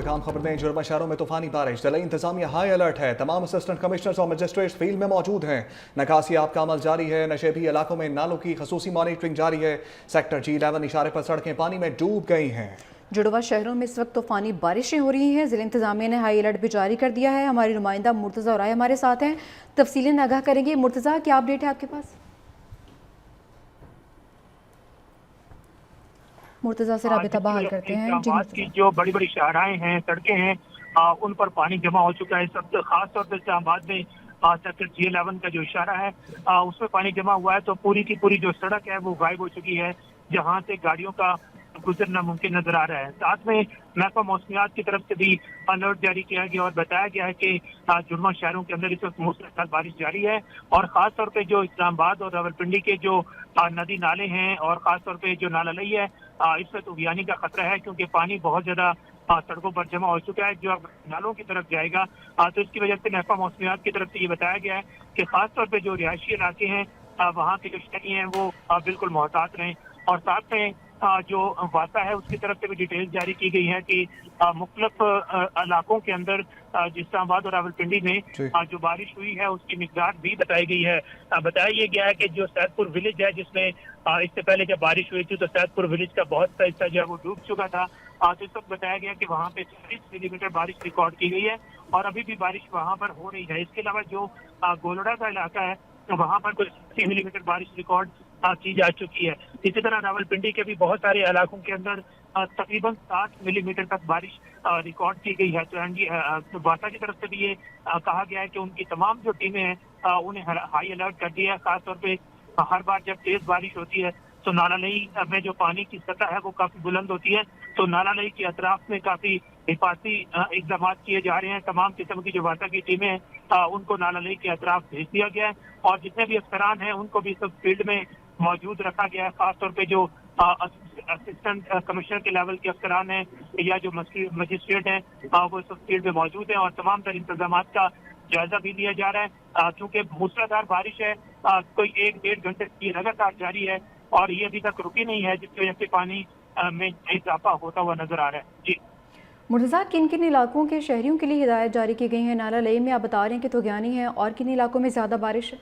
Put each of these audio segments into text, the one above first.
खाम खबर में जुर्मा शहरों में तूफानी बारिश, जिला इंतजामिया हाई अलर्ट है। तमाम असिस्टेंट कमिश्नर्स और मजिस्ट्रेट फील्ड में मौजूद हैं। निकासी आप का अमल जारी है। नशेबी इलाकों में नालों की खसूसी मॉनिटरिंग जारी है। सेक्टर G11 इशारे पर सड़कें पानी में डूब गई हैं। जुड़वा शहरों में इस वक्त तूफानी बारिशें हो रही हैं। जिला इंतजामिया ने हाई अलर्ट भी जारी कर दिया है। हमारी नुमाइंदा मुर्तज़ा और हमारे साथ हैं, तफसीलें आगाह करेंगे। मुर्तज़ा, क्या अपडेट है आपके पास? मुर्तज़ा से राबिता बहाल करते हैं। जी की जो बड़ी बड़ी शाहराएं हैं, सड़कें हैं, उन पर पानी जमा हो चुका है। इस वक्त खासतौर पर इस्लामाबाद में सेक्टर G11 का जो इशारा है उसमें पानी जमा हुआ है। तो पूरी की पूरी जो सड़क है वो गायब हो चुकी है, जहां से गाड़ियों का गुजरना मुमकिन नजर आ रहा है। साथ में महकमा मौसमियात की तरफ से भी अलर्ट जारी किया गया और बताया गया है कि जुर्मा शहरों के अंदर इस वक्त मूसलाधार बारिश जारी है। और खासतौर पे जो इस्लामाबाद और रावलपिंडी के जो नदी नाले हैं और खासतौर पे जो नाला लई है, इस वक्त उबियानी का खतरा है, क्योंकि पानी बहुत ज्यादा सड़कों पर जमा हो चुका है। जो अब नालों की तरफ जाएगा तो इसकी वजह से महकमा मौसमियात की तरफ से ये बताया गया है कि खासतौर पे जो रिहायशी इलाके हैं वहाँ के जो शहरी हैं वो बिल्कुल मोहतात रहें। और साथ में जो वासा है उसकी तरफ से भी डिटेल जारी की गई है कि मुख्तलिफ इलाकों के अंदर इस्लामाबाद और रावलपिंडी में जो बारिश हुई है उसकी मिकदार भी बताई गई है। बताया ये गया है कि जो सैदपुर विलेज है, जिसमें इससे पहले जब बारिश हुई थी तो सैदपुर विलेज का बहुत सा हिस्सा जो है वो डूब चुका था। तो इस वक्त बताया गया कि वहाँ पे 40 मिलीमीटर बारिश रिकॉर्ड की गई है और अभी भी बारिश वहाँ पर हो रही है। इसके अलावा जो गोलड़ा का इलाका है वहाँ पर कुछ 80 मिलीमीटर बारिश रिकॉर्ड की जा चुकी है। इसी तरह रावलपिंडी के भी बहुत सारे इलाकों के अंदर तकरीबन 60 मिलीमीटर तक बारिश रिकॉर्ड की गई है। तो वासा की तरफ से भी ये कहा गया है कि उनकी तमाम जो टीमें हैं उन्हें हाई अलर्ट कर दिया है। खासतौर पे हर बार जब तेज बारिश होती है तो नाला लई में जो पानी की सतह है वो काफी बुलंद होती है, तो नाला लई के अतराफ में काफी हिफाजती इकदाम किए जा रहे हैं। तमाम किस्म की जो वासा की टीमें हैं उनको नाला लई के अतराफ भेज दिया गया है और जितने भी अफसरान हैं उनको भी सब फील्ड में मौजूद रखा गया है। खासतौर पे जो असिस्टेंट कमिश्नर के लेवल के अफसरान हैं या जो मजिस्ट्रेट हैं वो सब फील्ड में मौजूद हैं और तमाम तर इंतजाम का जायजा भी लिया जा रहा है, क्योंकि मूसलाधार बारिश है कोई 1-1.5 घंटे की लगातार जारी है और ये अभी तक रुकी नहीं है, जिसकी वजह से पानी में इजाफा होता हुआ नजर आ रहा है। जी मुर्तज़ा, किन किन इलाकों के शहरियों के लिए हिदायत जारी की गई है? नाला लई में आप बता रहे हैं कि तुगयानी है, और किन इलाकों में ज्यादा बारिश है?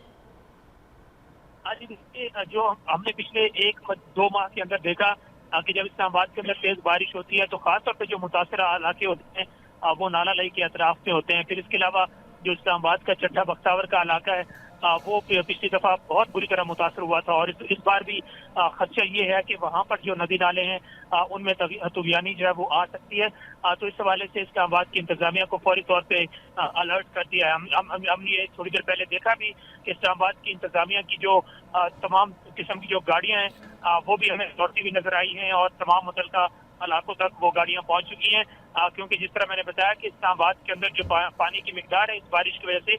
जो हमने पिछले 1-2 माह के अंदर देखा कि जब इस्लामाबाद के अंदर तेज बारिश होती है तो खासतौर पर जो मुतासरा इलाके होते हैं वो नाला लई के अतराफ में होते हैं। फिर इसके अलावा जो इस्लामाबाद का चट्टा बख्तावर का इलाका है वो पिछली दफा बहुत बुरी तरह मुतासर हुआ था और इस बार भी खदशा ये है कि वहाँ पर जो नदी नाले हैं उनमें तुगयानी जो है वो आ सकती है। तो इस हवाले से इस्लामाबाद की इंतजामिया को फौरी तौर पे अलर्ट कर दिया है। हमने ये थोड़ी देर पहले देखा भी कि इस्लामाबाद की इंतजामिया की जो तमाम किस्म की जो गाड़ियाँ हैं वो भी हमें दौड़ती हुई नजर आई हैं और तमाम मुतल्लिका इलाकों तक वो गाड़ियाँ पहुँच चुकी हैं, क्योंकि जिस तरह मैंने बताया कि इस्लामाबाद के अंदर जो पानी की मिकदार है इस बारिश की वजह से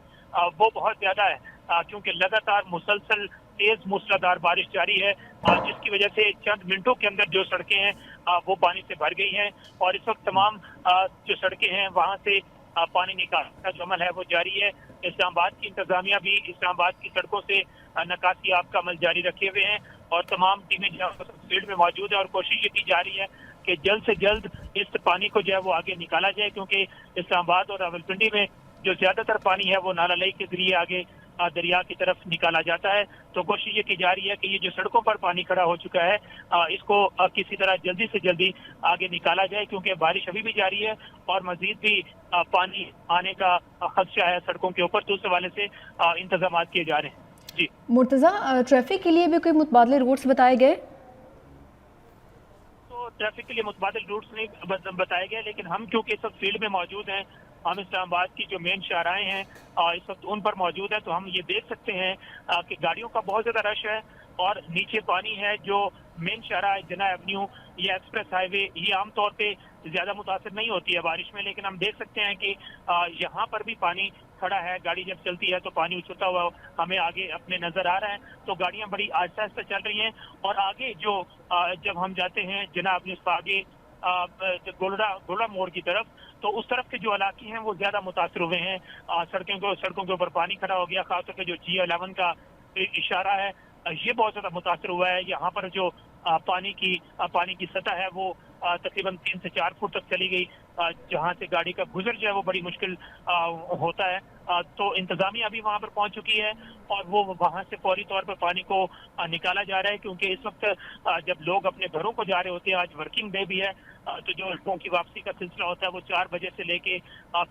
वो बहुत ज्यादा है, क्योंकि लगातार मुसलसल तेज मूसलाधार बारिश जारी है, जिसकी वजह से चंद मिनटों के अंदर जो सड़कें हैं वो पानी से भर गई हैं और इस वक्त तमाम जो सड़कें हैं वहां से पानी निकालने का जो अमल है वो जारी है। इस्लामाबाद की इंतजामिया भी इस्लामाबाद की सड़कों से निकासी आप का अमल जारी रखे हुए हैं और तमाम टीमें जो है फील्ड में मौजूद है और कोशिश ये की जा रही है कि जल्द से जल्द इस पानी को जो है वो आगे निकाला जाए, क्योंकि इस्लामाबाद और रावलपिंडी में जो ज्यादातर पानी है वो नाला लई के जरिए आगे दरिया की तरफ निकाला जाता है। तो कोशिश ये की जा रही है कि ये जो सड़कों पर पानी खड़ा हो चुका है इसको किसी तरह जल्दी से जल्दी आगे निकाला जाए, क्योंकि बारिश अभी भी जारी है और मजीद भी पानी आने का खदशा है सड़कों के ऊपर। तो उस हवाले से इंतजाम किए जा रहे हैं। जी मुर्तज़ा, ट्रैफिक के लिए भी कोई मुतबादले रूट्स बताए गए? तो ट्रैफिक के लिए मुतबादल रूट्स नहीं बताए गए, लेकिन हम क्योंकि सब फील्ड में मौजूद हैं, हम इस्लामाबाद की जो मेन शाहराएं हैं इस वक्त उन पर मौजूद है, तो हम ये देख सकते हैं कि गाड़ियों का बहुत ज्यादा रश है और नीचे पानी है। जो मेन शाहरा है जिन्ना एवेन्यू या एक्सप्रेस हाईवे, ये आमतौर पे ज्यादा मुतासर नहीं होती है बारिश में, लेकिन हम देख सकते हैं कि यहाँ पर भी पानी खड़ा है। गाड़ी जब चलती है तो पानी उछलता हुआ हमें आगे अपने नजर आ रहा है, तो गाड़ियां बड़ी आहिस्ता आहिस्ता चल रही हैं और आगे जो जब हम जाते हैं जनाब आगे गोलड़ा मोड़ की तरफ, तो उस तरफ के जो इलाके हैं वो ज्यादा मुतासर हुए हैं। सड़कों के ऊपर पानी खड़ा हो गया, खासतौर पर जो G11 का इशारा है ये बहुत ज्यादा मुतासर हुआ है। यहाँ पर जो पानी की सतह है वो तकरीबन 3 से 4 फुट तक चली गई, जहां से गाड़ी का गुजर जो है वो बड़ी मुश्किल होता है। तो इंतजामिया अभी वहां पर पहुंच चुकी है और वो वहां से फौरी तौर पर पानी को निकाला जा रहा है, क्योंकि इस वक्त जब लोग अपने घरों को जा रहे होते हैं, आज वर्किंग डे भी है, तो जो लोगों की वापसी का सिलसिला होता है वो 4 बजे से लेके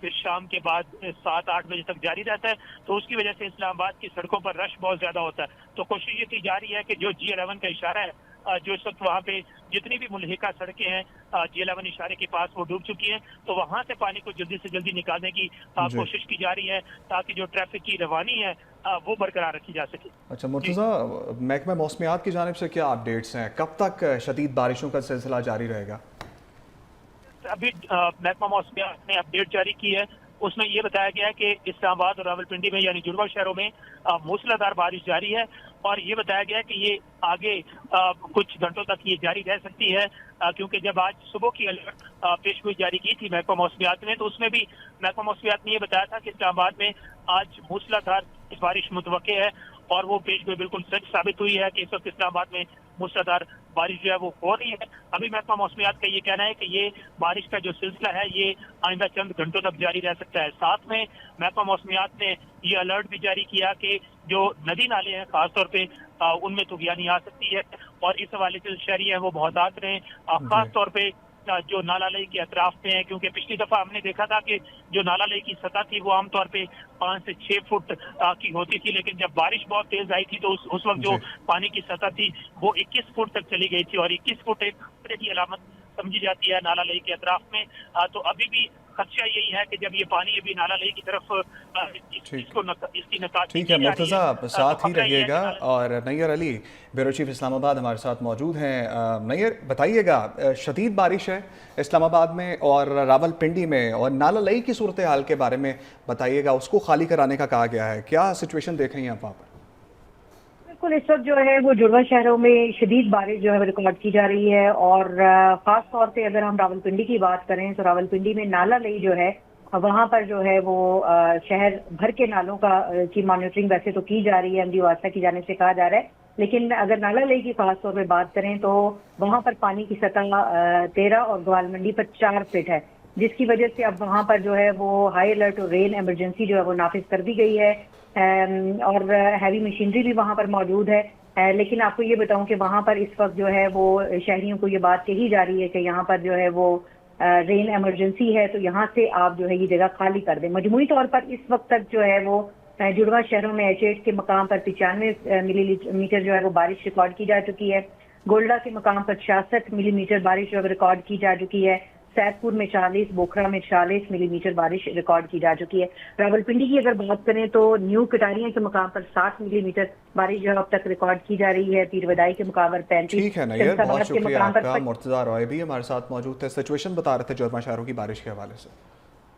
फिर शाम के बाद 7-8 बजे तक जारी रहता है। तो उसकी वजह से इस्लामाबाद की सड़कों पर रश बहुत ज्यादा होता है। तो कोशिश ये की जा रही है कि जो G11 का इशारा है, जो इस वक्त वहाँ पे जितनी भी मुल्हिका सड़कें हैं G11 इशारे के पास वो डूब चुकी हैं, तो वहां से पानी को जल्दी से जल्दी निकालने की कोशिश की जा रही है, ताकि जो ट्रैफिक की रवानी है वो बरकरार रखी जा सके। अच्छा मुर्तज़ा, महकमा मौसमियात की जानिब से क्या अपडेट्स हैं, कब तक शदीद बारिशों का सिलसिला जारी रहेगा? अभी महकमा मौसमियात ने अपडेट जारी की है, उसमें ये बताया गया है कि इस्लामाबाद और रावलपिंडी में यानी जुड़वा शहरों में मूसलाधार बारिश जारी है, और ये बताया गया है कि ये आगे कुछ घंटों तक ये जारी रह सकती है, क्योंकि जब आज सुबह की अलर्ट पेशगोई जारी की थी महकमा मौसमियात ने, तो उसमें भी महकमा मौसमियात ने ये बताया था कि इस्लामाबाद में आज मूसलाधार बारिश मुतवक्के है, और वो पेशगोई बिल्कुल सच साबित हुई है कि इस वक्त इस्लामाबाद में मूसलाधार बारिश जो है वो हो रही है। अभी महकमा मौसमियात का ये कहना है कि ये बारिश का जो सिलसिला है ये आइंदा चंद घंटों तक जारी रह सकता है। साथ में महकमा मौसमियात ने ये अलर्ट भी जारी किया कि जो नदी नाले हैं खासतौर पे उनमें तूफानी आ सकती है, और इस हवाले से शहरी है वो बहुत रहें, खास तौर पे जो नाला लई के अतराफ में है, क्योंकि पिछली दफा हमने देखा था कि जो नाला लई की सतह थी वो आमतौर पे 5 से 6 फुट की होती थी, लेकिन जब बारिश बहुत तेज आई थी तो उस वक्त जो पानी की सतह थी वो 21 फुट तक चली गई थी, और 21 फुट एक खतरे की अलामत समझी जाती है नाला लई के अतराफ में। तो अभी भी खदशा यही है कि जब ये पानी अभी नाला लई की तरफ इसकी नकाशी ठीक है मुर्तज़ा, आप साथ ही रहिएगा। और नैयर अली, ब्यूरो चीफ इस्लामाबाद हमारे साथ मौजूद हैं। नैयर, बताइएगा, शदीद बारिश है इस्लामाबाद में और रावलपिंडी में, और नाला लई की सूरत हाल के बारे में बताइएगा, उसको खाली कराने का कहा गया है, क्या सिचुएशन देख रही हैं आप वहाँ पर? बिल्कुल, इस वक्त जो है वो जुड़वा शहरों में शदीद बारिश जो है रिकॉर्ड की जा रही है, और खास तौर पे अगर हम रावलपिंडी की बात करें तो रावलपिंडी में नाला लई जो है वहां पर जो है वो शहर भर के नालों की मॉनिटरिंग वैसे तो की जा रही है, एमडी वासा की जाने से कहा जा रहा है, लेकिन अगर नाला लई की खास तौर पे बात करें तो वहां पर पानी की सतह 13 और ग्वालमंडी पर 4 फीट है, जिसकी वजह से अब वहां पर जो है वो हाई अलर्ट और रेन इमरजेंसी जो है वो नाफिज कर दी गई है, और हैवी मशीनरी भी वहां पर मौजूद है। लेकिन आपको ये बताऊं कि वहां पर इस वक्त जो है वो शहरियों को ये बात कही जा रही है कि यहाँ पर जो है वो रेन इमरजेंसी है, तो यहाँ से आप जो है ये जगह खाली कर दें। मजमूई तौर पर इस वक्त तक जो है वो जुड़वा शहरों में H8 के मकाम पर 95 मिलीमीटर जो है वो बारिश रिकॉर्ड की जा चुकी है, गोल्डा के मकाम पर 66 मिलीमीटर बारिश जो है रिकॉर्ड की जा चुकी है, सैदपुर में 40, बोखरा में 40 मिलीमीटर बारिश रिकॉर्ड की जा चुकी है। रावलपिंडी की अगर बात करें तो न्यू कटारिया के मकाम पर 60 मिलीमीटर बारिश जो अब तक रिकॉर्ड की जा रही है, पीर वदाई के मकाम पर 35। ठीक है नैयर, बहुत शुक्रिया आपका। मुर्तज़ा रॉय भी हमारे साथ मौजूद थे, सिचुएशन बता रहे थे जुड़वा शहरों की बारिश के हवाले से।